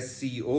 SCO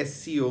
SCO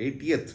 80th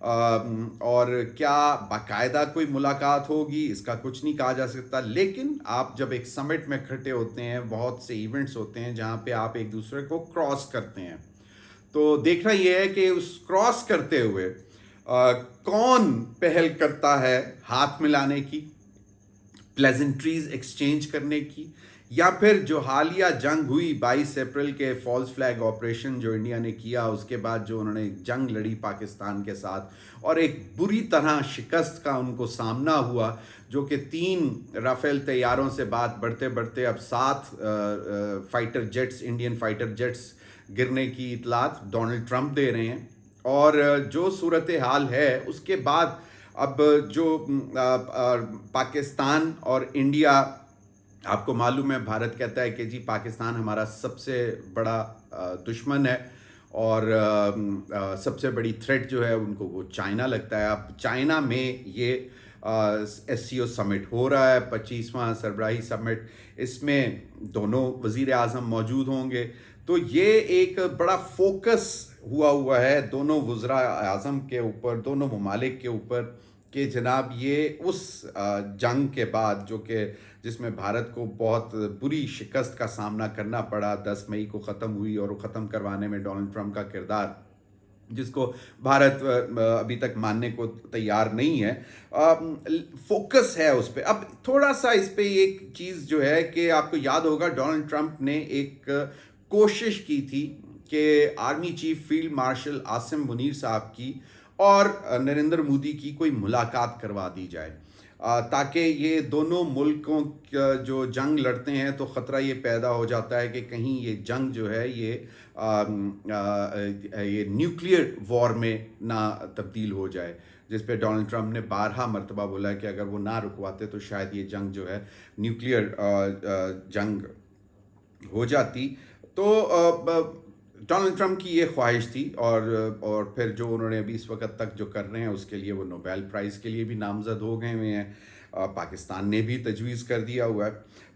اور کیا باقاعدہ کوئی ملاقات ہوگی اس کا کچھ نہیں کہا جا سکتا، لیکن آپ جب ایک سمٹ میں کھڑے ہوتے ہیں بہت سے ایونٹس ہوتے ہیں جہاں پہ آپ ایک دوسرے کو کراس کرتے ہیں، تو دیکھنا یہ ہے کہ اس کراس کرتے ہوئے کون پہل کرتا ہے ہاتھ ملانے کی، پلیزنٹریز ایکسچینج کرنے کی، یا پھر جو حالیہ جنگ ہوئی 22 اپریل کے فالس فلیگ آپریشن جو انڈیا نے کیا، اس کے بعد جو انہوں نے جنگ لڑی پاکستان کے ساتھ اور ایک بری طرح شکست کا ان کو سامنا ہوا، جو کہ 3 رافیل طیاروں سے بات بڑھتے بڑھتے اب 7 fighter jets, Indian fighter jets گرنے کی اطلاعات ڈونلڈ ٹرمپ دے رہے ہیں۔ اور جو صورتحال ہے اس کے بعد اب جو پاکستان اور انڈیا، آپ کو معلوم ہے بھارت کہتا ہے کہ جی پاکستان ہمارا سب سے بڑا دشمن ہے، اور سب سے بڑی تھریٹ جو ہے ان کو وہ چائنا لگتا ہے۔ اب چائنا میں یہ ایس سی او سمٹ ہو رہا ہے، 25واں سربراہی سمٹ، اس میں دونوں وزیر اعظم موجود ہوں گے، تو یہ ایک بڑا فوکس ہوا ہے دونوں وزراء اعظم کے اوپر، دونوں ممالک کے اوپر، کہ جناب یہ اس جنگ کے بعد جو کہ جس میں بھارت کو بہت بری شکست کا سامنا کرنا پڑا، 10 مئی کو ختم ہوئی، اور وہ ختم کروانے میں ڈونلڈ ٹرمپ کا کردار جس کو بھارت ابھی تک ماننے کو تیار نہیں ہے، فوکس ہے اس پہ۔ اب تھوڑا سا اس پہ ایک چیز جو ہے کہ آپ کو یاد ہوگا ڈونلڈ ٹرمپ نے ایک کوشش کی تھی کہ army chief field marshal Asim Munir صاحب کی اور نریندر مودی کی کوئی ملاقات کروا دی جائے، تاکہ یہ دونوں ملکوں جو جنگ لڑتے ہیں تو خطرہ یہ پیدا ہو جاتا ہے کہ کہیں یہ جنگ جو ہے یہ نیوکلیئر وار میں نہ تبدیل ہو جائے، جس پہ ڈونلڈ ٹرمپ نے بارہا مرتبہ بولا کہ اگر وہ نہ رکواتے تو شاید یہ جنگ جو ہے نیوکلیئر جنگ ہو جاتی۔ تو ڈونلڈ ٹرمپ کی یہ خواہش تھی، اور پھر جو انہوں نے ابھی اس وقت تک جو کر رہے ہیں اس کے لیے وہ نوبیل پرائز کے لیے بھی نامزد ہو گئے ہوئے ہیں، پاکستان نے بھی تجویز کر دیا ہوا ہے۔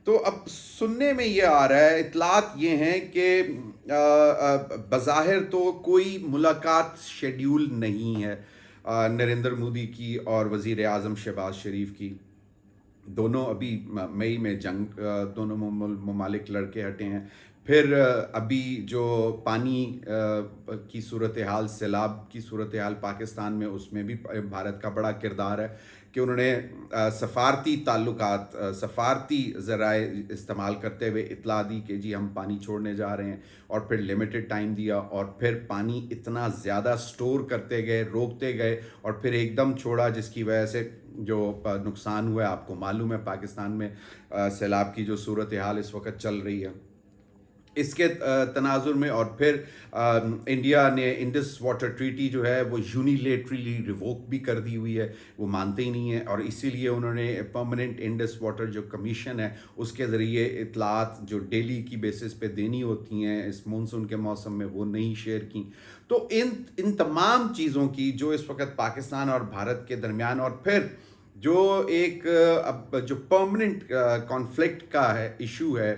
تو اب سننے میں یہ آ رہا ہے، اطلاعات یہ ہیں کہ بظاہر تو کوئی ملاقات شیڈیول نہیں ہے نریندر مودی کی اور وزیر اعظم شہباز شریف کی، دونوں ابھی مئی میں جنگ دونوں ممالک لڑ کے ہٹے ہیں۔ پھر ابھی جو پانی کی صورتحال، سیلاب کی صورتحال پاکستان میں، اس میں بھی بھارت کا بڑا کردار ہے کہ انہوں نے سفارتی تعلقات، سفارتی ذرائع استعمال کرتے ہوئے اطلاع دی کہ جی ہم پانی چھوڑنے جا رہے ہیں، اور پھر لمیٹڈ ٹائم دیا، اور پھر پانی اتنا زیادہ سٹور کرتے گئے، روکتے گئے، اور پھر ایک دم چھوڑا، جس کی وجہ سے جو نقصان ہوا ہے آپ کو معلوم ہے۔ پاکستان میں سیلاب کی جو صورتحال اس وقت چل رہی ہے، اس کے تناظر میں، اور پھر انڈیا نے انڈس واٹر ٹریٹی جو ہے وہ یونیلیٹرلی ریووک بھی کر دی ہوئی ہے، وہ مانتے ہی نہیں ہیں، اور اسی لیے انہوں نے پرماننٹ انڈس واٹر جو کمیشن ہے اس کے ذریعے اطلاعات جو ڈیلی کی بیسس پہ دینی ہوتی ہیں اس مونسون کے موسم میں وہ نہیں شیئر کی۔ تو ان تمام چیزوں کی جو اس وقت پاکستان اور بھارت کے درمیان، اور پھر جو ایک اب جو پرماننٹ کانفلکٹ کا ہے ایشو ہے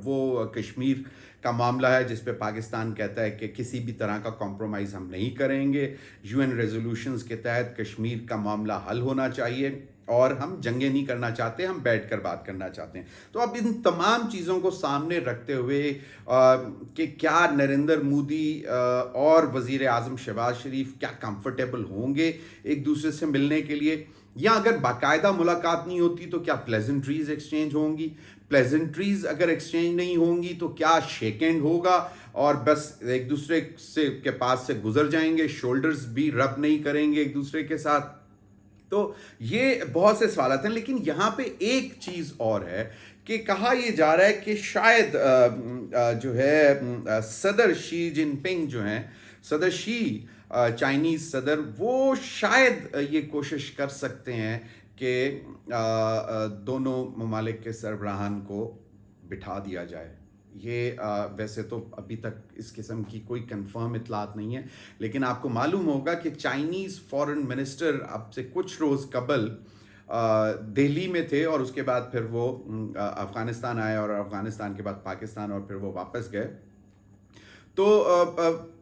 وہ کشمیر کا معاملہ ہے، جس پہ پاکستان کہتا ہے کہ کسی بھی طرح کا کمپرومائز ہم نہیں کریں گے، UN ریزولوشنز کے تحت کشمیر کا معاملہ حل ہونا چاہیے، اور ہم جنگیں نہیں کرنا چاہتے، ہم بیٹھ کر بات کرنا چاہتے ہیں۔ تو اب ان تمام چیزوں کو سامنے رکھتے ہوئے کہ کیا نریندر مودی اور وزیر اعظم شہباز شریف کیا کمفرٹیبل ہوں گے ایک دوسرے سے ملنے کے لیے، یا اگر باقاعدہ ملاقات نہیں ہوتی تو کیا پلیزنٹریز ایکسچینج ہوں گی، پلیزنٹریز اگر ایکسچینج نہیں ہوں گی تو کیا شیک ہینڈ ہوگا اور بس ایک دوسرے کے پاس سے گزر جائیں گے، شولڈرز بھی رب نہیں کریں گے ایک دوسرے کے ساتھ۔ تو یہ بہت سے سوالات ہیں، لیکن یہاں پہ ایک چیز اور ہے کہ کہا یہ جا رہا ہے کہ شاید جو ہے صدر شی جن پنگ جو ہیں، صدر شی چائنیز صدر، وہ شاید یہ کوشش کر سکتے ہیں کہ دونوں ممالک کے سربراہان کو بٹھا دیا جائے۔ یہ ویسے تو ابھی تک اس قسم کی کوئی کنفرم اطلاعات نہیں ہے، لیکن آپ کو معلوم ہوگا کہ چائنیز فارن منسٹر اب سے کچھ روز قبل دہلی میں تھے، اور اس کے بعد پھر وہ افغانستان آئے، اور افغانستان کے بعد پاکستان، اور پھر وہ واپس گئے۔ تو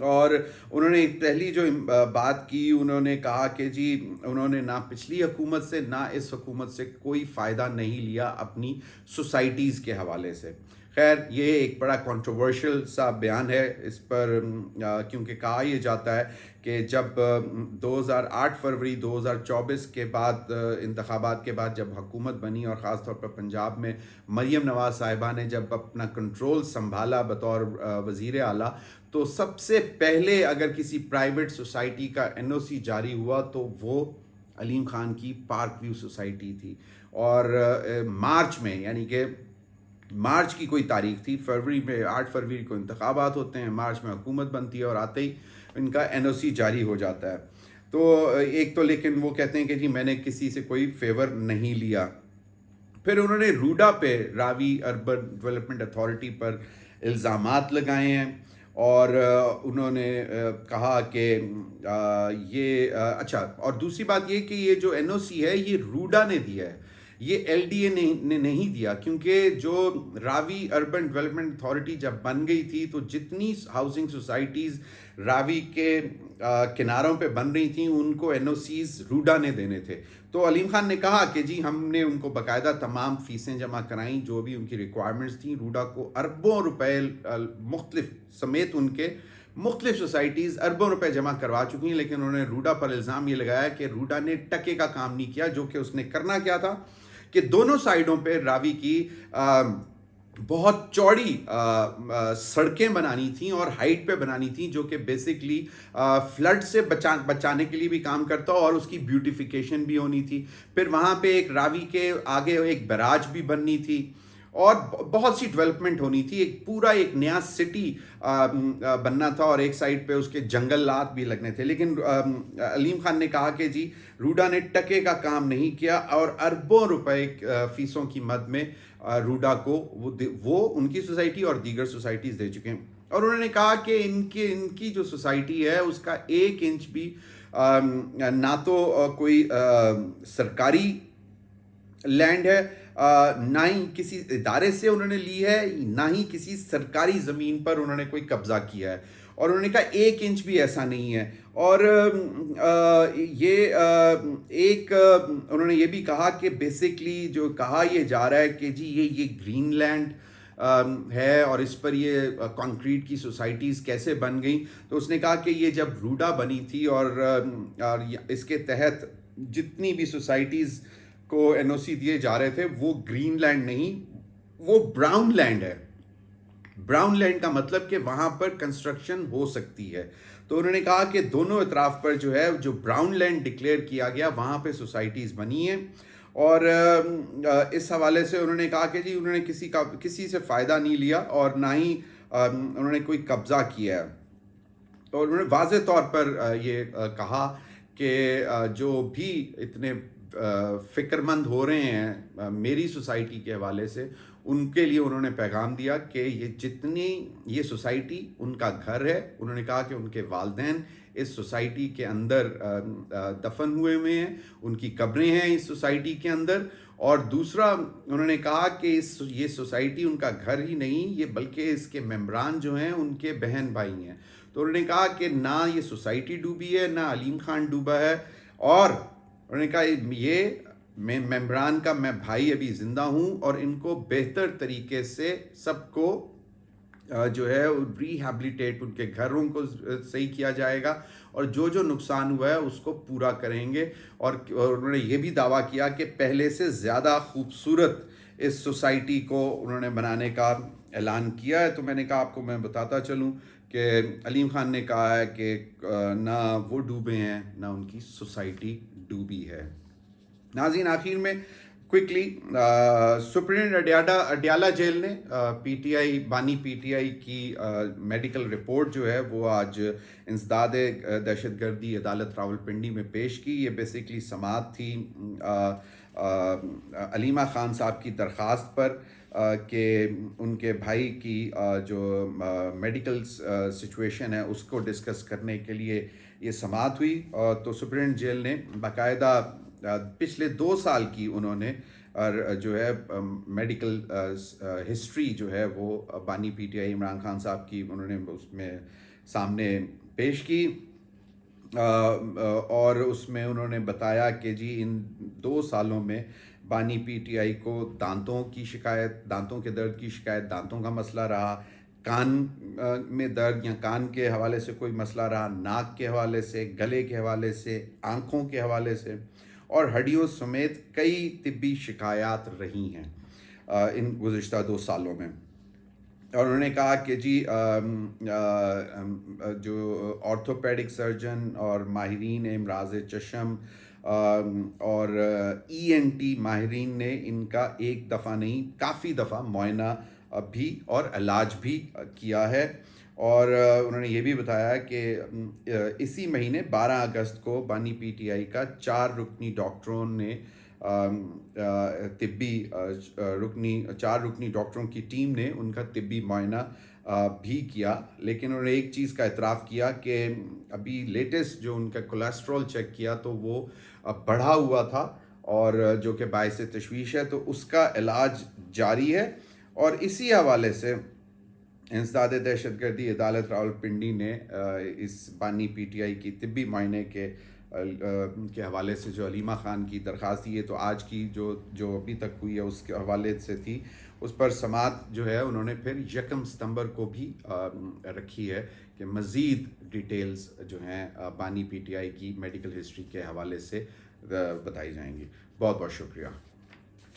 اور انہوں نے پہلی جو بات کی، انہوں نے کہا کہ جی انہوں نے نہ پچھلی حکومت سے نہ اس حکومت سے کوئی فائدہ نہیں لیا اپنی سوسائٹیز کے حوالے سے. خیر یہ ایک بڑا کنٹروورشل سا بیان ہے اس پر، کیونکہ کہا یہ جاتا ہے کہ جب 2008 فروری 2024 کے بعد انتخابات کے بعد جب حکومت بنی، اور خاص طور پر پنجاب میں مریم نواز صاحبہ نے جب اپنا کنٹرول سنبھالا بطور وزیر اعلیٰ، تو سب سے پہلے اگر کسی پرائیویٹ سوسائٹی کا این او سی جاری ہوا تو وہ علیم خان کی پارک ویو سوسائٹی تھی. اور مارچ میں، یعنی کہ مارچ کی کوئی تاریخ تھی، فروری میں 8 فروری کو انتخابات ہوتے ہیں، مارچ میں حکومت بنتی ہے اور آتے ہی ان کا این او سی جاری ہو جاتا ہے. تو ایک تو لیکن وہ کہتے ہیں کہ جی میں نے کسی سے کوئی فیور نہیں لیا. پھر انہوں نے روڈا پہ، راوی اربن ڈیولپمنٹ اتھارٹی پر الزامات لگائے ہیں، اور انہوں نے کہا کہ یہ اچھا، اور دوسری بات یہ کہ یہ جو این او سی ہے یہ روڈا نے دیا ہے، یہ ایل ڈی اے نے نہیں دیا. کیونکہ جو راوی اربن ڈیولپمنٹ اتھارٹی جب بن گئی تھی تو جتنی ہاؤسنگ سوسائٹیز راوی کے کناروں پہ بن رہی تھیں ان کو این او سیز روڈا نے دینے تھے. تو علیم خان نے کہا کہ جی ہم نے ان کو باقاعدہ تمام فیسیں جمع کرائیں جو بھی ان کی ریکوائرمنٹس تھیں. روڈا کو اربوں روپے مختلف سمیت ان کے مختلف سوسائٹیز اربوں روپے جمع کروا چکی ہیں، لیکن انہوں نے روڈا پر الزام یہ لگایا کہ روڈا نے ٹکے کا کام نہیں کیا. جو کہ اس نے کرنا کیا تھا کہ دونوں سائیڈوں پہ راوی کی بہت چوڑی سڑکیں بنانی تھیں اور ہائٹ پہ بنانی تھیں، جو کہ بیسکلی فلڈ سے بچانے کے لیے بھی کام کرتا اور اس کی بیوٹیفیکیشن بھی ہونی تھی. پھر وہاں پہ ایک راوی کے آگے ایک بیراج بھی بننی تھی اور بہت سی ڈیولپمنٹ ہونی تھی. ایک پورا ایک نیا سٹی بننا تھا اور ایک سائڈ پہ اس کے جنگلات بھی لگنے تھے. لیکن علیم خان نے کہا کہ جی روڈا نے ٹکے کا کام نہیں کیا اور اربوں روپے فیسوں کی مد میں روڈا کو وہ ان کی سوسائٹی اور دیگر سوسائٹیز دے چکے ہیں. اور انہوں نے کہا کہ ان کی جو سوسائٹی ہے اس کا 1 انچ بھی نہ تو کوئی سرکاری لینڈ ہے، نہ ہی کسی ادارے سے انہوں نے لی ہے، نہ ہی کسی سرکاری زمین پر انہوں نے کوئی قبضہ کیا ہے. اور انہوں نے کہا 1 انچ بھی ایسا نہیں ہے. اور یہ ایک انہوں نے یہ بھی کہا کہ بیسکلی جو کہا یہ جا رہا ہے کہ جی یہ گرین لینڈ ہے اور اس پر یہ کانکریٹ کی سوسائٹیز کیسے بن گئیں. تو اس نے کہا کہ یہ جب روڈا بنی تھی اور اس کے تحت جتنی بھی سوسائٹیز کو این او سی دیے جا رہے تھے وہ گرین لینڈ نہیں، وہ براؤن لینڈ ہے. براؤن لینڈ کا مطلب کہ وہاں پر کنسٹرکشن ہو سکتی ہے. تو انہوں نے کہا کہ دونوں اطراف پر جو ہے جو براؤن لینڈ ڈکلیئر کیا گیا وہاں پہ سوسائٹیز بنی ہیں. اور اس حوالے سے انہوں نے کہا کہ جی انہوں نے کسی سے فائدہ نہیں لیا اور نہ ہی انہوں نے کوئی قبضہ کیا ہے. اور انہوں نے واضح طور پر یہ کہا کہ جو بھی اتنے فکر مند ہو رہے ہیں میری سوسائٹی کے حوالے سے، ان کے لیے انہوں نے پیغام دیا کہ یہ سوسائٹی ان کا گھر ہے. انہوں نے کہا کہ ان کے والدین اس سوسائٹی کے اندر دفن ہوئے ہیں، ان کی قبریں ہیں اس سوسائٹی کے اندر. اور دوسرا انہوں نے کہا کہ یہ سوسائٹی ان کا گھر ہی نہیں، یہ بلکہ اس کے ممبران جو ہیں ان کے بہن بھائی ہیں. تو انہوں نے کہا کہ نہ یہ سوسائٹی ڈوبی ہے نہ علیم خان ڈوبا ہے. اور انہوں نے کہا یہ ممبران کا میں بھائی ابھی زندہ ہوں اور ان کو بہتر طریقے سے سب کو جو ہے ریہیبلیٹیٹ، ان کے گھروں کو صحیح کیا جائے گا اور جو نقصان ہوا ہے اس کو پورا کریں گے. اور انہوں نے یہ بھی دعویٰ کیا کہ پہلے سے زیادہ خوبصورت اس سوسائٹی کو انہوں نے بنانے کا اعلان کیا ہے. تو میں نے کہا آپ کو میں بتاتا چلوں کہ علیم خان نے کہا ہے کہ نہ وہ ڈوبے ہیں نہ ان کی سوسائٹی ڈوبی ہے. ناظرین آخر میں کوئکلی سپرنٹینڈنٹ اڈیالہ جیل نے پی ٹی آئی بانی پی ٹی آئی کی میڈیکل رپورٹ جو ہے وہ آج انسداد دہشت گردی عدالت راولپنڈی میں پیش کی. یہ بیسکلی سماعت تھی علیمہ خان صاحب کی درخواست پر کہ ان کے بھائی کی جو میڈیکل سچویشن ہے اس کو ڈسکس کرنے کے لیے یہ سماعت ہوئی. تو سپرنٹینڈنٹ جیل نے باقاعدہ پچھلے 2 سال کی انہوں نے جو ہے میڈیکل ہسٹری جو ہے وہ بانی P T I Imran Khan صاحب کی انہوں نے اس میں سامنے پیش کی اور اس میں انہوں نے بتایا کہ جی ان 2 سالوں میں بانی پی ٹی آئی کو دانتوں کی شکایت، دانتوں کے درد کی شکایت، دانتوں کا مسئلہ رہا، کان میں درد یا کان کے حوالے سے کوئی مسئلہ رہا، ناک کے حوالے سے، گلے کے حوالے سے، آنکھوں کے حوالے سے، اور ہڈیوں سمیت کئی طبی شکایات رہی ہیں ان گزشتہ 2 سالوں میں۔ اور انہوں نے کہا کہ جی جو آرتھوپیڈک سرجن اور ماہرین امراض چشم اور ای این ٹی ماہرین نے ان کا ایک دفعہ نہیں کافی دفعہ معائنہ بھی اور علاج بھی کیا ہے۔ اور انہوں نے یہ بھی بتایا کہ اسی مہینے 12 اگست کو بانی پی ٹی آئی کا 4 رکنی ڈاکٹروں نے چار رکنی ڈاکٹروں کی ٹیم نے ان کا طبی معائنہ بھی کیا، لیکن انہوں نے ایک چیز کا اعتراف کیا کہ ابھی لیٹسٹ جو ان کا کولیسٹرول چیک کیا تو وہ بڑھا ہوا تھا، اور جو کہ باعث تشویش ہے، تو اس کا علاج جاری ہے۔ اور اسی حوالے سے انسداد دہشت گردی عدالت راولپنڈی نے اس بانی پی ٹی آئی کی طبی معائنے کے حوالے سے جو علیمہ خان کی درخواست دی ہے، تو آج کی جو ابھی تک ہوئی ہے اس کے حوالے سے تھی، اس پر سماعت جو ہے انہوں نے پھر 1 ستمبر کو بھی رکھی ہے کہ مزید ڈیٹیلز جو ہیں بانی پی ٹی آئی کی میڈیکل ہسٹری کے حوالے سے بتائی جائیں گی۔ بہت بہت شکریہ۔